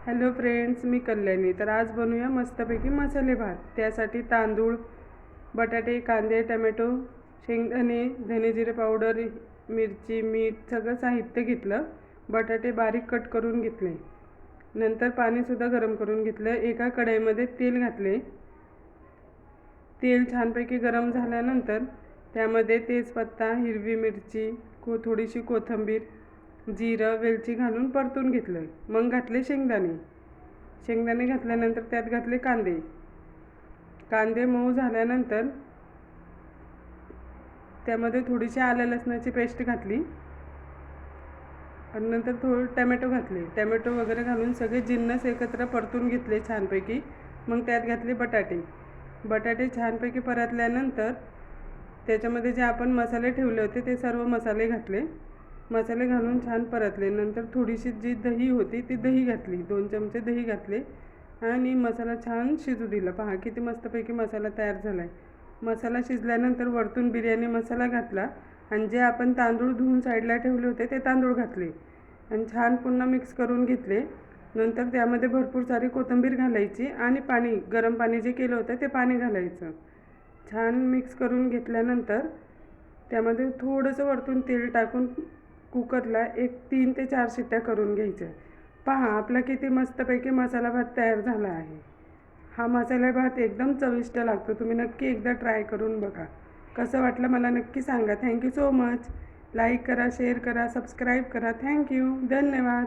Hello friends, मी कल्याणी. तर आज बनवूया मस्तपैकी मसाले भात. त्यासाठी तांदूळ, बटाटे, कांदे, टमॅटो, शेंगदाणे, धने जिरे पावडर, मिरची, मीठ सगळं साहित्य घेतलं. बटाटे बारीक कट करून घेतले. नंतर पाणीसुद्धा गरम करून घेतलं. एका कढईमध्ये तेल घातले. तेल छानपैकी गरम झाल्यानंतर त्यामध्ये तेजपत्ता, हिरवी मिरची, थोडीशी कोथिंबीर, जिरं, वेलची घालून परतून घेतलं. मग घातले शेंगदाणे घातल्यानंतर त्यात घातले कांदे मऊ झाल्यानंतर त्यामध्ये थोडीशी आलं लसणाची पेस्ट घातली आणि नंतर थोडं टमॅटो घातले. टमॅटो वगैरे घालून सगळे जिन्नस एकत्र परतून घेतले छानपैकी. मग त्यात घातले बटाटे छानपैकी परतल्यानंतर त्याच्यामध्ये जे आपण मसाले ठेवले होते ते सर्व मसाले घालून छान परतले. नंतर थोडीशी जी दही होती ती दही घातली, 2 चमचे दही घातले आणि मसाला छान शिजू दिला. पहा किती मस्तपैकी मसाला तयार झाला आहे. मसाला शिजल्यानंतर वरतून बिर्याणी मसाला घातला आणि जे आपण तांदूळ धुवून साईडला ठेवले होते ते तांदूळ घातले आणि छान पुन्हा मिक्स करून घेतले. नंतर त्यामध्ये भरपूर सारी कोथिंबीर घालायची आणि गरम पाणी जे केलं होतं ते पाणी घालायचं. छान मिक्स करून घेतल्यानंतर त्यामध्ये थोडंसं वरतून तेल टाकून कुकरला 3 ते 4 शिट्ट्या करून घ्यायच्या. पहा आपला किती मस्तपैकी मसाला भात तयार झाला आहे. हा मसाला भात एकदम चविष्ट लागतो. तुम्ही नक्की एकदा ट्राय करून बघा. कसं वाटलं मला नक्की सांगा. Thank you so much. लाईक करा, शेअर करा, सबस्क्राईब करा. थँक्यू. धन्यवाद.